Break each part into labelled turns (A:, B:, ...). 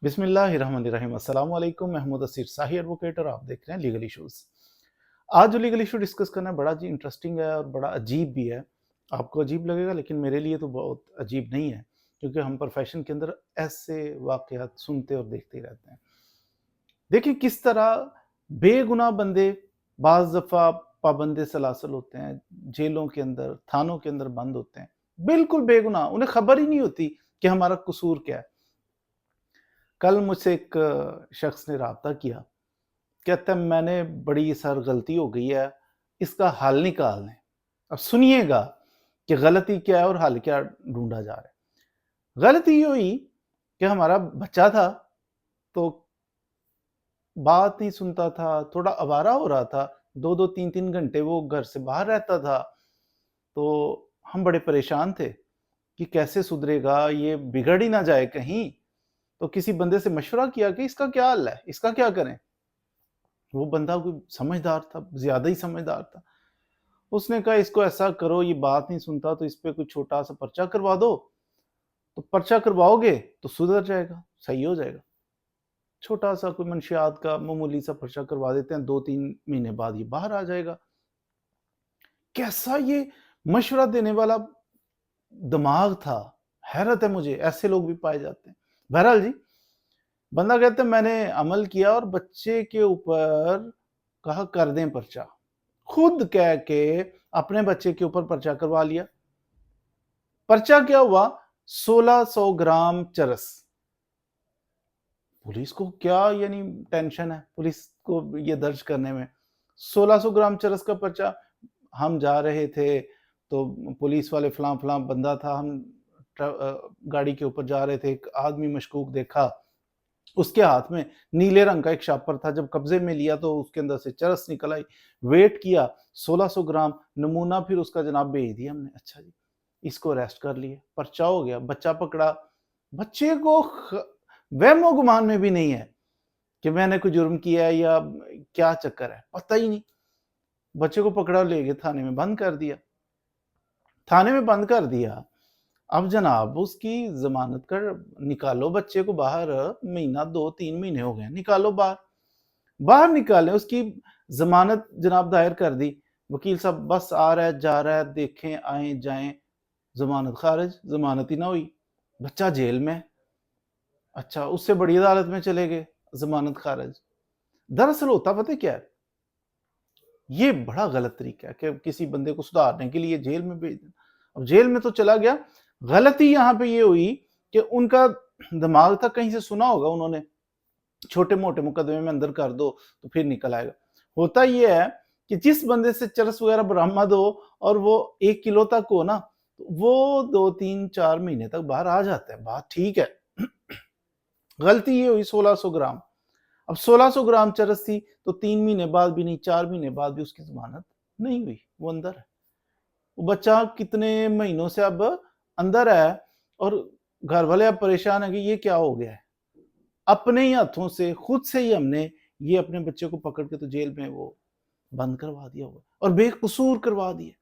A: बिस्मिल्लाहिर्रहमानिर्रहीम। अस्सलाम वालेकुम। महमूद असीर शाही एडवोकेट और आप देख रहे हैं लीगल इश्यूज। आज जो लीगल इशू डिस्कस करना है बड़ा जी इंटरेस्टिंग है और बड़ा अजीब भी है। आपको अजीब लगेगा लेकिन मेरे लिए तो बहुत अजीब नहीं है, क्योंकि हम प्रोफेशन के अंदर ऐसे वाकयात सुनते और देखते ही रहते हैं। देखिए किस तरह बेगुनाह बंदे बाज़ दफ़ा पाबंदे सलासल होते हैं, जेलों के अंदर, थानों के अंदर बंद होते हैं, बिल्कुल बेगुनाह, उन्हें खबर ही नहीं होती कि हमारा कसूर क्या है। कल मुझसे एक शख्स ने राब्ता किया, कहता है मैंने बड़ी सर गलती हो गई है, इसका हल निकाल दें। अब सुनिएगा कि गलती क्या है और हल क्या ढूंढा जा रहा है। गलती ये हुई कि हमारा बच्चा था तो बात नहीं सुनता था, थोड़ा आवारा हो रहा था, 2-2 3-3 घंटे वो घर से बाहर रहता था। तो हम बड़े परेशान थे कि कैसे सुधरेगा, ये बिगड़ ही ना जाए कहीं। तो किसी बंदे से मशवरा किया कि इसका क्या हल है, इसका क्या करें। वो बंदा कोई समझदार था, ज्यादा ही समझदार था। उसने कहा इसको ऐसा करो, ये बात नहीं सुनता तो इस पे कोई छोटा सा पर्चा करवा दो, तो पर्चा करवाओगे तो सुधर जाएगा, सही हो जाएगा। छोटा सा कोई मंशियात का मामूली सा पर्चा करवा देते हैं, 2-3 महीने बाद ये बाहर आ जाएगा। कैसा ये मशवरा देने वाला दिमाग था, हैरत है मुझे, ऐसे लोग भी पाए जाते हैं। बहरहाल जी, बंदा कहता है मैंने अमल किया और बच्चे के ऊपर कहा कर दें पर्चा, खुद कह के अपने बच्चे के ऊपर पर्चा करवा लिया। पर्चा क्या हुआ, 1600 ग्राम चरस। पुलिस को क्या यानी टेंशन है पुलिस को ये दर्ज करने में। 1600 ग्राम चरस का पर्चा। हम जा रहे थे तो पुलिस वाले फलां फलां बंदा था, हम गाड़ी के ऊपर जा रहे थे, एक आदमी मशकूक देखा, उसके हाथ में नीले रंग का एक शापर था। जब कब्जे में लिया तो उसके अंदर से चरस निकल आई, वेट किया 1600 ग्राम, नमूना फिर उसका जनाब भेज दिया हमने। अच्छा जी, इसको अरेस्ट कर लिए, पर्चा हो गया, बच्चा पकड़ा। बच्चे को वहमो गुमान में भी नहीं है कि मैंने कोई जुर्म किया है या क्या चक्कर है, पता ही नहीं। बच्चे को पकड़ा, ले गए थाने में बंद कर दिया। थाने में बंद कर दिया। अब जनाब उसकी जमानत कर निकालो बच्चे को बाहर, महीना 2-3 महीने हो गए, निकालो बाहर। बाहर निकाले, उसकी जमानत जनाब दायर कर दी। वकील साहब बस आ रहा है जा रहा है, देखें आए जाएं, जमानत खारिज, जमानत ही ना हुई, बच्चा जेल में। अच्छा, उससे बड़ी अदालत में चले गए, जमानत खारिज। दरअसल होता पता क्या है, ये बड़ा गलत तरीका है कि किसी बंदे को सुधारने के लिए जेल में भेज देना। अब जेल में तो चला गया, गलती यहां पे ये हुई कि उनका दिमाग था, कहीं से सुना होगा उन्होंने, छोटे मोटे मुकदमे में अंदर कर दो तो फिर निकल आएगा। होता ये है कि जिस बंदे से चरस वगैरह बरामद हो और वो 1 किलो तक हो ना, वो 2-3-4 महीने तक बाहर आ जाता है, बात ठीक है। गलती ये हुई 1600 ग्राम। अब 1600 ग्राम चरस थी तो 3 महीने बाद भी नहीं, 4 महीने बाद भी उसकी जमानत नहीं हुई, वो अंदर है। वो बच्चा कितने महीनों से अब अंदर है और घर वाले अब परेशान है कि ये क्या हो गया है। अपने ही हाथों से खुद से ही हमने ये अपने बच्चे को पकड़ के तो जेल में वो बंद करवा दिया हुआ और बेकसूर करवा दिया।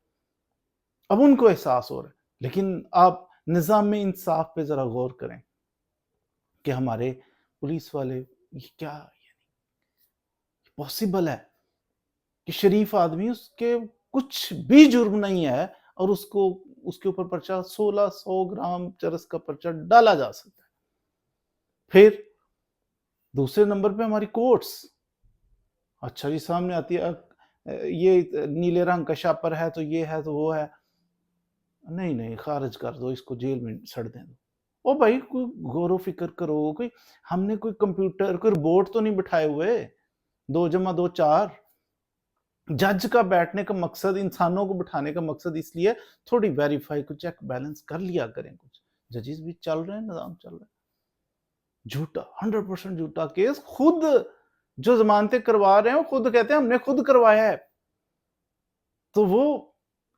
A: अब उनको एहसास हो रहा है। लेकिन आप निजाम में इंसाफ पे जरा गौर करें कि हमारे पुलिस वाले, ये क्या पॉसिबल है कि शरीफ आदमी, उसके कुछ भी जुर्म नहीं है और उसको उसके ऊपर पर्चा 1600 ग्राम चरस का पर्चा डाला जा सकता है। फिर दूसरे नंबर पे हमारी कोर्ट्स। अच्छा जी, सामने आती है ये नीले रंग का शापर है तो ये है तो वो है, नहीं नहीं खारिज कर दो, इसको जेल में सड़ने दो। ओ भाई कोई गौर फिक्र करो, कोई हमने कोई कंप्यूटर कोई रोबोट तो नहीं बिठाए हुए, 2+2 4। जज का बैठने का मकसद, इंसानों को बिठाने का मकसद इसलिए थोड़ी वेरीफाई, कुछ चेक बैलेंस कर लिया करें। कुछ जजेस भी चल रहे हैं, निजाम चल रहा है। झूठा, 100% झूठा केस। खुद जो जमानतें करवा रहे हैं वो खुद कहते हैं हमने खुद करवाया है। तो वो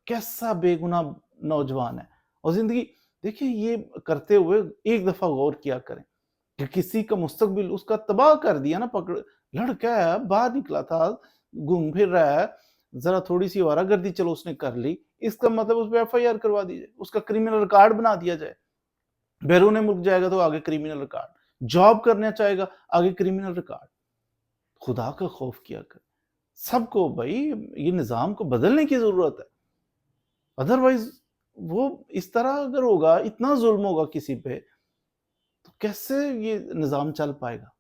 A: कैसा बेगुनाह नौजवान है। और जिंदगी देखिए, ये करते हुए एक दफा गौर किया करें कि किसी का मुस्तकबिल उसका तबाह कर दिया ना, पकड़, लड़का है बाहर निकला था, घूम फिर रहा है, जरा थोड़ी सी आवारागर्दी चलो उसने कर ली, इसका मतलब उस पर FIR करवा दी जाए, उसका क्रिमिनल रिकॉर्ड बना दिया जाए। बैरून मुल्क जाएगा तो आगे क्रिमिनल रिकॉर्ड, जॉब करना चाहेगा, आगे क्रिमिनल रिकॉर्ड। खुदा का खौफ किया कर। सबको भाई ये निज़ाम को बदलने की ज़रूरत है। अदरवाइज़ वो इस तरह अगर होगा, इतना ज़ुल्म होगा किसी पे, तो कैसे ये निज़ाम चल पाएगा,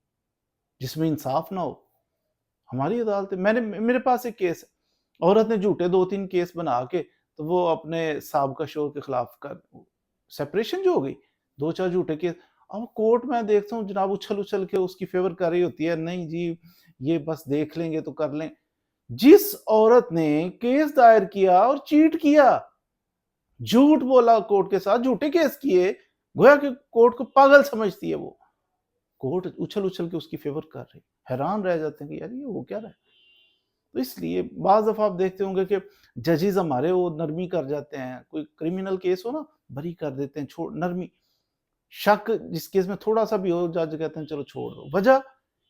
A: जिसमें इंसाफ ना हो? हमारी अदालतें, मेरे पास एक केस है, औरत ने झूठे 2-3 केस बना के तो वो अपने साबका शौहर के खिलाफ कर सेपरेशन जो हो गई, 2-4 झूठे केस। अब कोर्ट में देखता हूँ जनाब उछल-उछल के उसकी फेवर कर रही होती है, नहीं जी ये बस देख लेंगे तो कर लें। जिस औरत ने केस दायर किया और चीट किया, झूठ बोला कोर्ट के साथ, झूठे केस किए, गोया कि कोर्ट को पागल समझती है वो। कोर्ट उछल-उछल के उसकी फेवर कर रही। हैरान रह जाते हैं कि यार ये हो क्या रहा है? तो इसलिए बाज़ दफ़ा आप देखते होंगे कि जजेस हमारे वो नरमी कर जाते हैं, कोई क्रिमिनल केस हो ना, बरी कर देते हैं, छोड़ नरमी। शक जिस केस में थोड़ा-सा भी हो, जज कहते हैं चलो छोड़ दो। वजह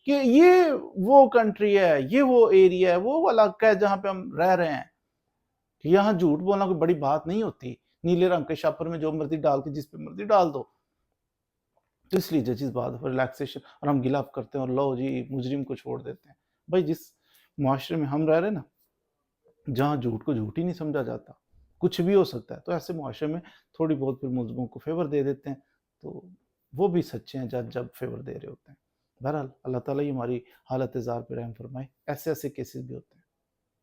A: कि ये वो कंट्री है, ये वो एरिया है, वो इलाका है जहाँ पे हम रह रहे हैं। यहाँ झूठ बोलना कोई बड़ी बात नहीं होती। नीले रंग के शापर में जो मर्ज़ी डाल के जिस पे मर्ज़ी डाल दो। तो इसलिए जजेस बाद रिलैक्सेशन और हम गिव करते हैं और लो जी मुजरिम को छोड़ देते हैं। भाई जिस मुआशरे में हम रह रहे हैं ना, जहाँ झूठ को झूठ ही नहीं समझा जाता, कुछ भी हो सकता है, तो ऐसे मुआशरे में थोड़ी बहुत फिर मुज़लिमों को फ़ेवर दे देते हैं, तो वो भी सच्चे हैं जज जब फ़ेवर दे रहे होते हैं। बहरहाल अल्लाह ताला ही हमारी हालत ज़ार पे रहम फरमाए, ऐसे-ऐसे केसेस भी होते हैं।